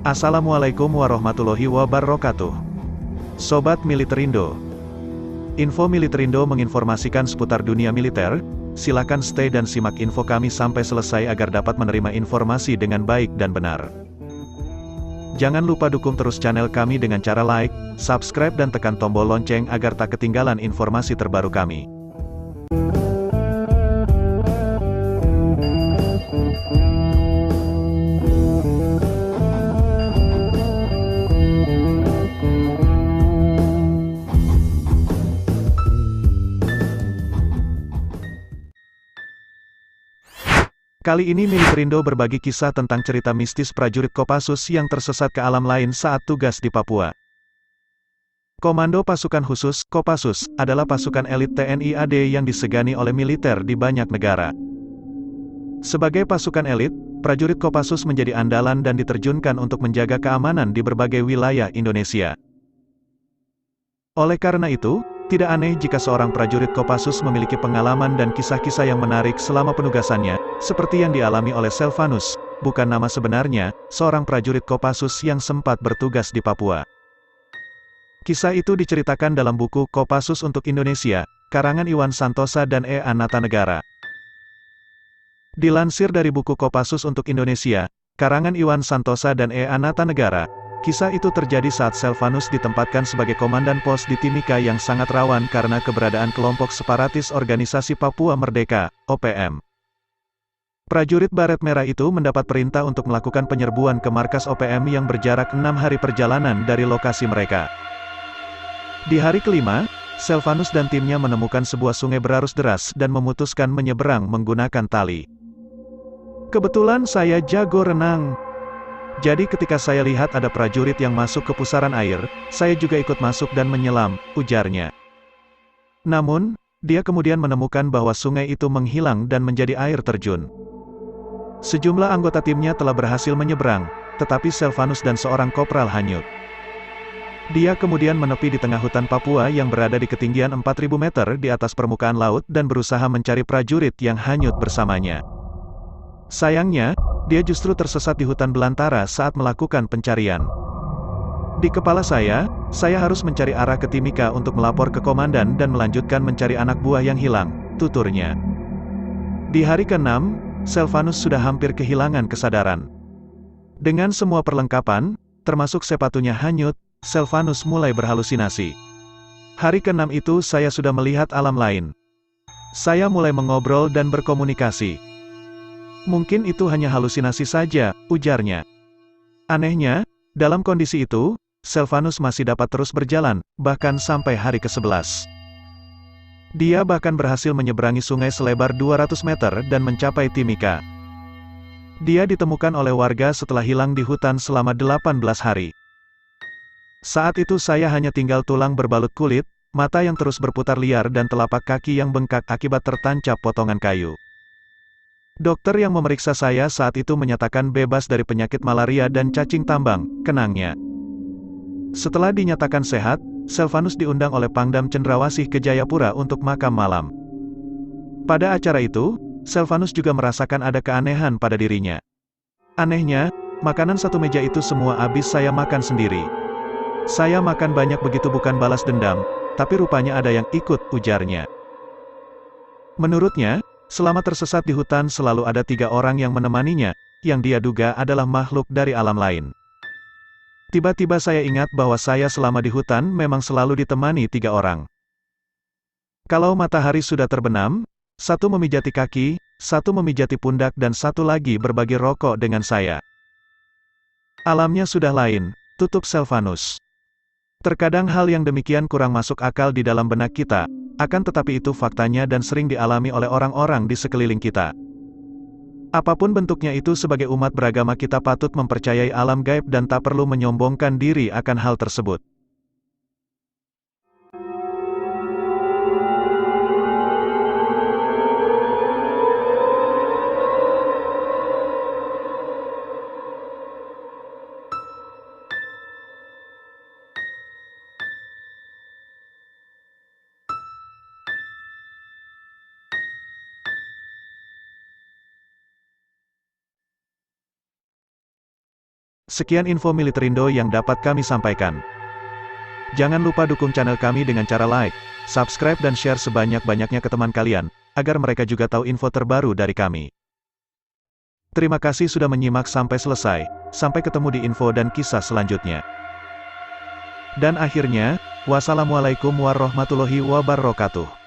Assalamualaikum warahmatullahi wabarakatuh. Sobat Militer-Indo. Info Militer-Indo menginformasikan seputar dunia militer. Silakan stay dan simak info kami sampai selesai agar dapat menerima informasi dengan baik dan benar. Jangan lupa dukung terus channel kami dengan cara like, subscribe dan tekan tombol lonceng agar tak ketinggalan informasi terbaru kami. Kali ini Militer-Indo berbagi kisah tentang cerita mistis prajurit Kopassus yang tersesat ke alam lain saat tugas di Papua. Komando Pasukan Khusus, Kopassus, adalah pasukan elit TNI AD yang disegani oleh militer di banyak negara. Sebagai pasukan elit, prajurit Kopassus menjadi andalan dan diterjunkan untuk menjaga keamanan di berbagai wilayah Indonesia. Oleh karena itu, tidak aneh jika seorang prajurit Kopassus memiliki pengalaman dan kisah-kisah yang menarik selama penugasannya, seperti yang dialami oleh Selvanus, bukan nama sebenarnya, seorang prajurit Kopassus yang sempat bertugas di Papua. Kisah itu diceritakan dalam buku Kopassus untuk Indonesia, karangan Iwan Santosa dan E. Anatanegara. Dilansir dari buku Kopassus untuk Indonesia, karangan Iwan Santosa dan E. Anatanegara, kisah itu terjadi saat Selvanus ditempatkan sebagai komandan pos di Timika yang sangat rawan karena keberadaan kelompok separatis Organisasi Papua Merdeka, OPM. Prajurit Baret Merah itu mendapat perintah untuk melakukan penyerbuan ke markas OPM yang berjarak 6 hari perjalanan dari lokasi mereka. Di hari kelima, Selvanus dan timnya menemukan sebuah sungai berarus deras dan memutuskan menyeberang menggunakan tali. Kebetulan saya jago renang. Jadi ketika saya lihat ada prajurit yang masuk ke pusaran air, saya juga ikut masuk dan menyelam, ujarnya. Namun, dia kemudian menemukan bahwa sungai itu menghilang dan menjadi air terjun. Sejumlah anggota timnya telah berhasil menyeberang, tetapi Selvanus dan seorang kopral hanyut. Dia kemudian menepi di tengah hutan Papua yang berada di ketinggian 4.000 meter di atas permukaan laut dan berusaha mencari prajurit yang hanyut bersamanya. Sayangnya, dia justru tersesat di hutan belantara saat melakukan pencarian. Di kepala saya harus mencari arah ke Timika untuk melapor ke komandan dan melanjutkan mencari anak buah yang hilang, tuturnya. Di hari ke-6, Selvanus sudah hampir kehilangan kesadaran. Dengan semua perlengkapan, termasuk sepatunya hanyut, Selvanus mulai berhalusinasi. Hari ke-6 itu saya sudah melihat alam lain. Saya mulai mengobrol dan berkomunikasi. Mungkin itu hanya halusinasi saja, ujarnya. Anehnya, dalam kondisi itu, Selvanus masih dapat terus berjalan, bahkan sampai hari ke-11. Dia bahkan berhasil menyeberangi sungai selebar 200 meter dan mencapai Timika. Dia ditemukan oleh warga setelah hilang di hutan selama 18 hari. Saat itu saya hanya tinggal tulang berbalut kulit, mata yang terus berputar liar dan telapak kaki yang bengkak akibat tertancap potongan kayu. Dokter yang memeriksa saya saat itu menyatakan bebas dari penyakit malaria dan cacing tambang, kenangnya. Setelah dinyatakan sehat, Selvanus diundang oleh Pangdam Cendrawasih ke Jayapura untuk makam malam. Pada acara itu, Selvanus juga merasakan ada keanehan pada dirinya. Anehnya, makanan satu meja itu semua habis saya makan sendiri. Saya makan banyak begitu bukan balas dendam, tapi rupanya ada yang ikut, ujarnya. Menurutnya, selama tersesat di hutan selalu ada 3 orang yang menemaninya, yang dia duga adalah makhluk dari alam lain. Tiba-tiba saya ingat bahwa saya selama di hutan memang selalu ditemani 3 orang. Kalau matahari sudah terbenam, satu memijati kaki, satu memijati pundak dan satu lagi berbagi rokok dengan saya. Alamnya sudah lain, tutup Selvanus. Terkadang hal yang demikian kurang masuk akal di dalam benak kita, akan tetapi itu faktanya dan sering dialami oleh orang-orang di sekeliling kita. Apapun bentuknya itu sebagai umat beragama kita patut mempercayai alam gaib dan tak perlu menyombongkan diri akan hal tersebut. Sekian info Militerindo yang dapat kami sampaikan. Jangan lupa dukung channel kami dengan cara like, subscribe dan share sebanyak-banyaknya ke teman kalian, agar mereka juga tahu info terbaru dari kami. Terima kasih sudah menyimak sampai selesai, sampai ketemu di info dan kisah selanjutnya. Dan akhirnya, wassalamualaikum warahmatullahi wabarakatuh.